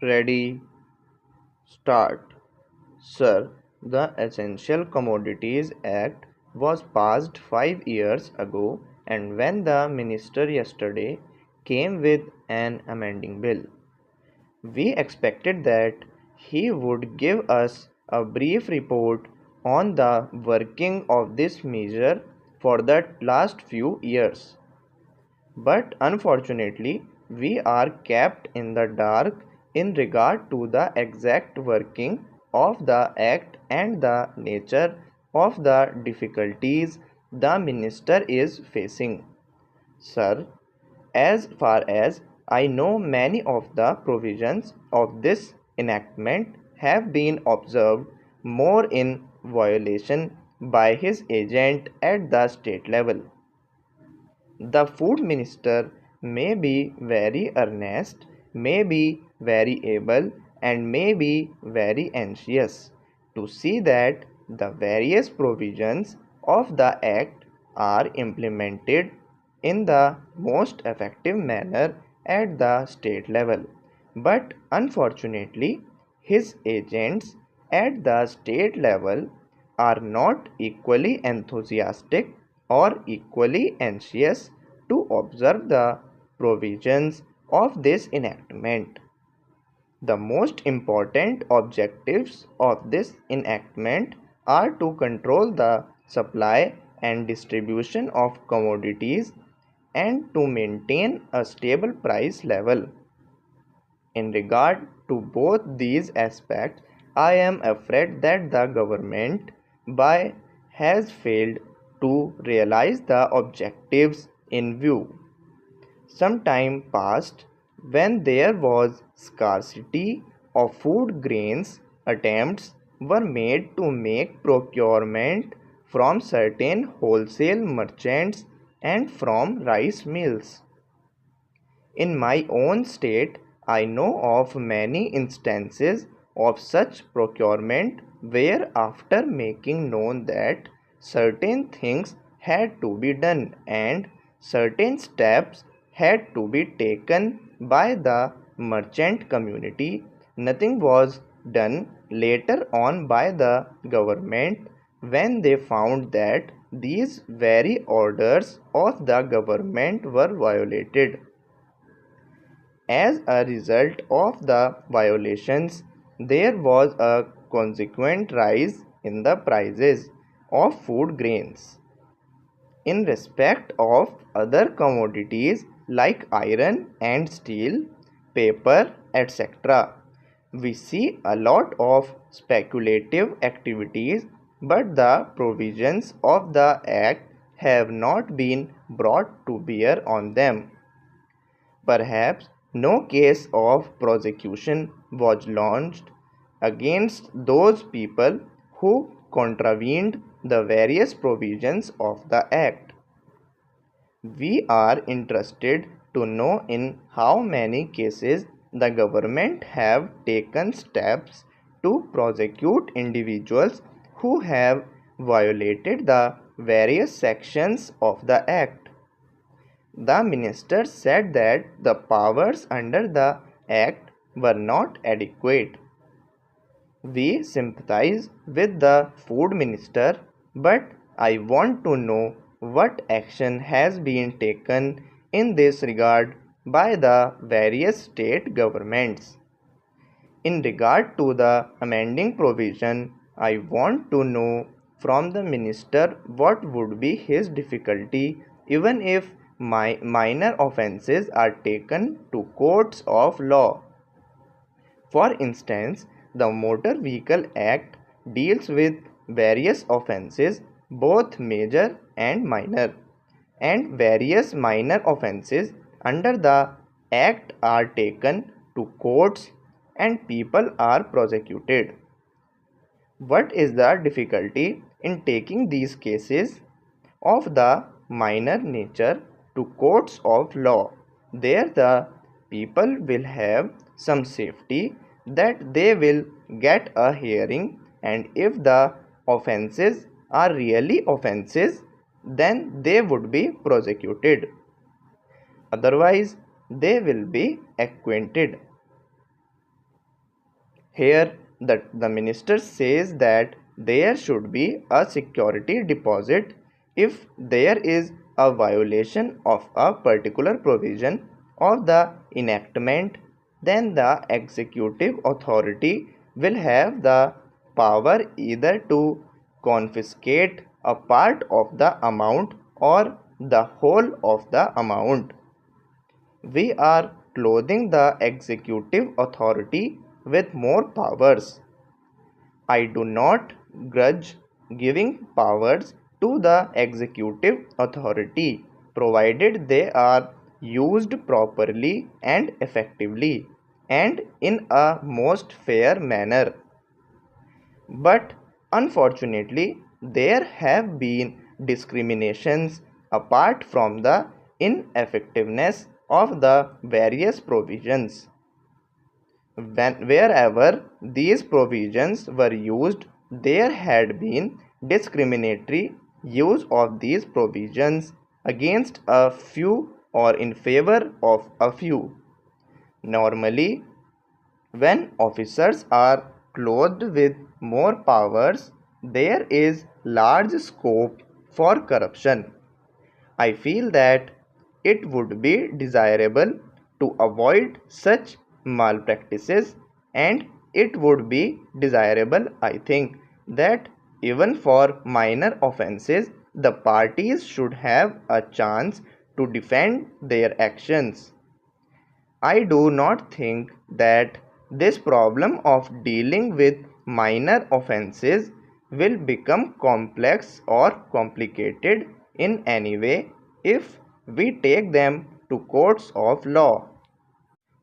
Ready, start. Sir, the Essential Commodities Act was passed 5 years ago, and when the minister yesterday came with an amending bill, we expected that he would give us a brief report on the working of this measure for the last few years. But unfortunately, we are kept in the dark in regard to the exact working of the Act and the nature of the difficulties the minister is facing. Sir, as far as I know, many of the provisions of this enactment have been observed more in violation by his agent at the state level. The food minister may be very earnest, may be very able, and may be very anxious to see that the various provisions of the Act are implemented in the most effective manner at the state level. But unfortunately, his agents at the state level are not equally enthusiastic or equally anxious to observe the provisions of this enactment. The most important objectives of this enactment are to control the supply and distribution of commodities and to maintain a stable price level. In regard to both these aspects, I am afraid that the government by has failed to realize the objectives in view. Some time passed when there was scarcity of food grains, attempts were made to make procurement from certain wholesale merchants and from rice mills. In my own state, I know of many instances of such procurement where, after making known that certain things had to be done and certain steps had to be taken by the merchant community, nothing was done later on by the government when they found that these very orders of the government were violated. As a result of the violations, there was a consequent rise in the prices of food grains. In respect of other commodities like iron and steel, paper, etc., we see a lot of speculative activities, but the provisions of the Act have not been brought to bear on them. Perhaps no case of prosecution was launched against those people who contravened the various provisions of the Act. We are interested to know in how many cases the government have taken steps to prosecute individuals who have violated the various sections of the Act. The minister said that the powers under the Act were not adequate. We sympathize with the food minister, but I want to know what action has been taken in this regard by the various state governments. In regard to the amending provision, I want to know from the minister what would be his difficulty even if minor offences are taken to courts of law. For instance, the Motor Vehicle Act deals with various offences, both major and minor, and various minor offences under the Act are taken to courts and people are prosecuted. What is the difficulty in taking these cases of the minor nature to courts of law? There the people will have some safety that they will get a hearing, and if the offences are really offences, then they would be prosecuted. Otherwise, they will be acquitted. Here, the minister says that there should be a security deposit if there is a violation of a particular provision of the enactment. Then the executive authority will have the power either to confiscate a part of the amount or the whole of the amount. We are clothing the executive authority with more powers. I do not grudge giving powers to the executive authority, provided they are used properly and effectively and in a most fair manner. But unfortunately, there have been discriminations apart from the ineffectiveness of the various provisions. Wherever these provisions were used, there had been discriminatory use of these provisions against a few or in favor of a few. Normally, when officers are clothed with more powers, there is large scope for corruption. I feel that it would be desirable to avoid such malpractices, and it would be desirable, I think, that even for minor offences, the parties should have a chance to defend their actions. I do not think that this problem of dealing with minor offences will become complex or complicated in any way if we take them to courts of law.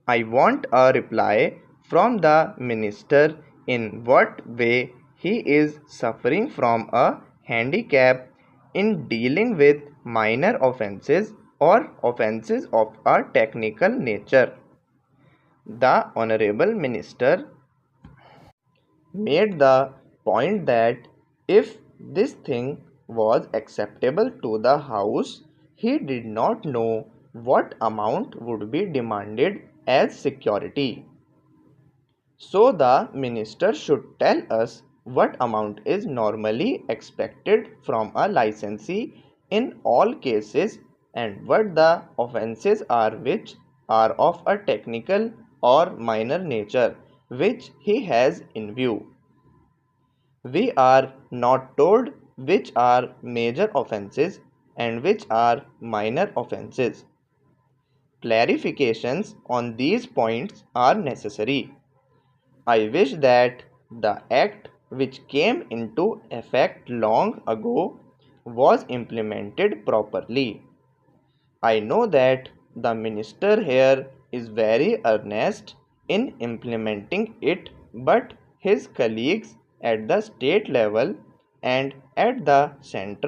I want a reply from the minister in what way he is suffering from a handicap in dealing with minor offences or offences of a technical nature. The Honorable Minister made the point that if this thing was acceptable to the House, he did not know what amount would be demanded as security. So the minister should tell us what amount is normally expected from a licensee in all cases and what the offences are which are of a technical or minor nature which he has in view. We are not told which are major offences and which are minor offences. Clarifications on these points are necessary. I wish that the act which came into effect long ago was implemented properly. I know that the minister here is very earnest in implementing it, but his colleagues at the state level and at the central